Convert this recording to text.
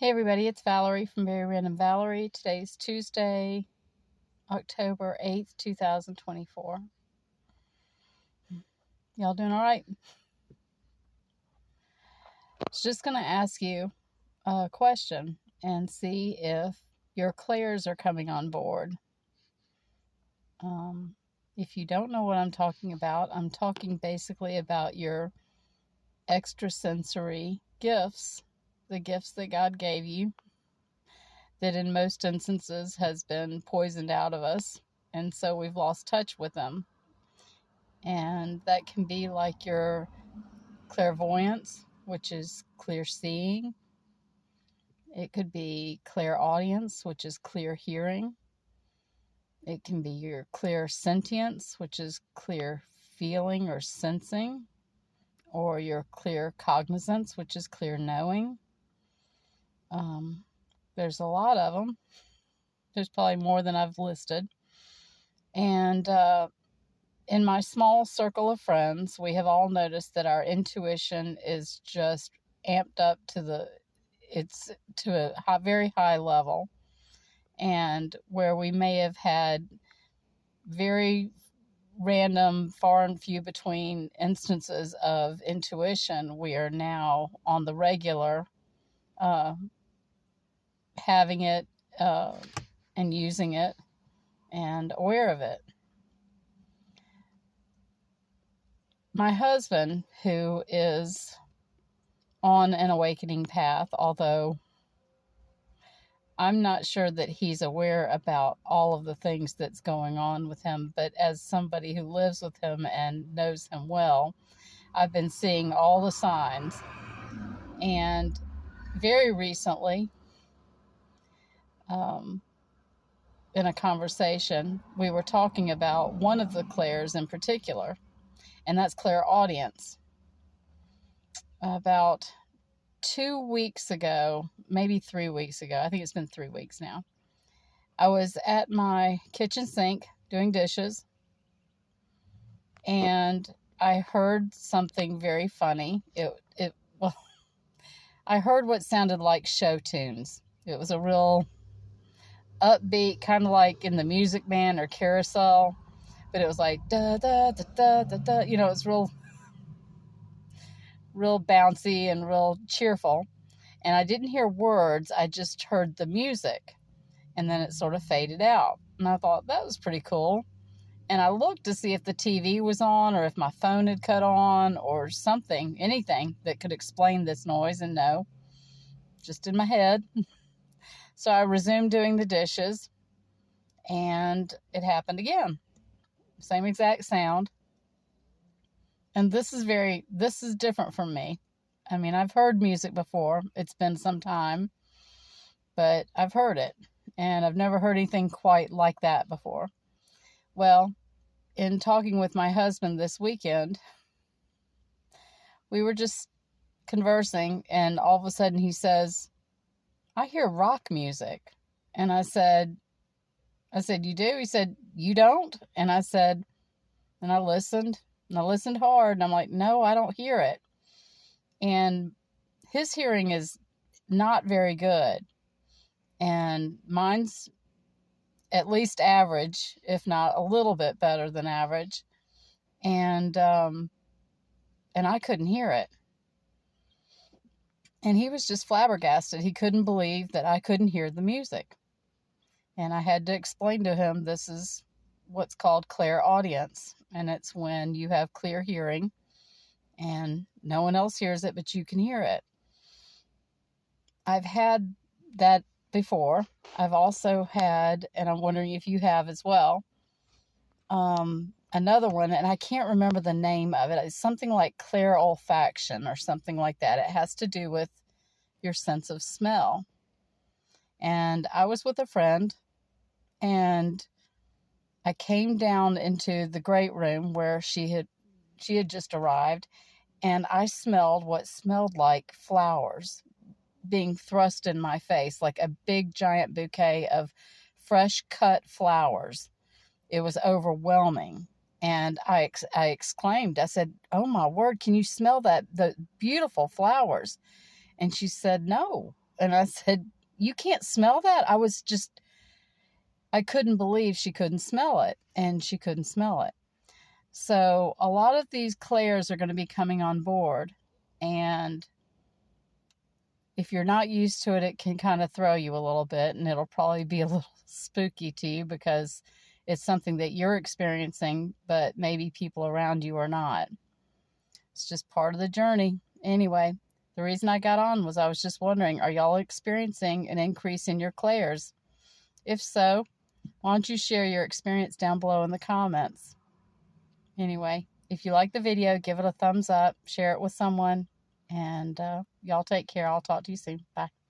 Hey everybody, it's Valerie from Very Random Valerie. Today's Tuesday, October 8th, 2024. Y'all doing all right? I was just going to ask you a question and see if your clairs are coming on board. If you don't know what I'm talking about, I'm talking basically about your extrasensory gifts, the gifts that God gave you, that in most instances has been poisoned out of us, and so we've lost touch with them. And that can be like your clairvoyance, which is clear seeing. It could be clairaudience, which is clear hearing. It can be your clairsentience, which is clear feeling or sensing, or your clear cognizance, which is clear knowing. There's a lot of them. There's probably more than I've listed. And in my small circle of friends, we have all noticed that our intuition is just amped up to a very high level. And where we may have had very random, far and few between instances of intuition, we are now on the regular having it and using it and aware of it. My husband, who is on an awakening path, although I'm not sure that he's aware about all of the things that's going on with him, but as somebody who lives with him and knows him well, I've been seeing all the signs. And very recently, in a conversation, we were talking about one of the clairs in particular, and that's clairaudience. About 2 weeks ago, maybe 3 weeks ago, I think it's been 3 weeks now, I was at my kitchen sink doing dishes, and I heard something very funny. I heard what sounded like show tunes. It was a real upbeat, kind of like in the Music Man or Carousel, but it was like da da da da da da. It was real bouncy and real cheerful. And I didn't hear words, I just heard the music. And then it sort of faded out. And I thought, that was pretty cool. And I looked to see if the TV was on or if my phone had cut on or something, anything that could explain this noise. And no, just in my head. So I resumed doing the dishes, and it happened again. Same exact sound. And this is different from me. I mean, I've heard music before. It's been some time, but I've heard it, and I've never heard anything quite like that before. Well, in talking with my husband this weekend, we were just conversing, and all of a sudden he says, "I hear rock music." And I said, "You do?" He said, "You don't?" And I said, and I listened hard, and I'm like, "No, I don't hear it." And his hearing is not very good, and mine's at least average, if not a little bit better than average. And I couldn't hear it. And he was just flabbergasted. He couldn't believe that I couldn't hear the music. And I had to explain to him this is what's called clairaudience. And it's when you have clear hearing and no one else hears it, but you can hear it. I've had that before. I've also had, and I'm wondering if you have as well, another one, and I can't remember the name of it. It's something like clairolfaction or something like that. It has to do with your sense of smell. And I was with a friend, and I came down into the great room where she had just arrived, and I smelled what smelled like flowers being thrust in my face, like a big giant bouquet of fresh cut flowers. It was overwhelming. And I exclaimed, I said, "Oh my word, can you smell that? The beautiful flowers." And she said, "No, And I said, you can't smell that? I couldn't believe she couldn't smell it, and she couldn't smell it. So a lot of these clairs are going to be coming on board, and if you're not used to it, it can kind of throw you a little bit, and it'll probably be a little spooky to you because it's something that you're experiencing, but maybe people around you are not. It's just part of the journey. Anyway, the reason I got on was I was just wondering, are y'all experiencing an increase in your clairs? If so, why don't you share your experience down below in the comments? Anyway, if you like the video, give it a thumbs up, share it with someone, and y'all take care. I'll talk to you soon. Bye.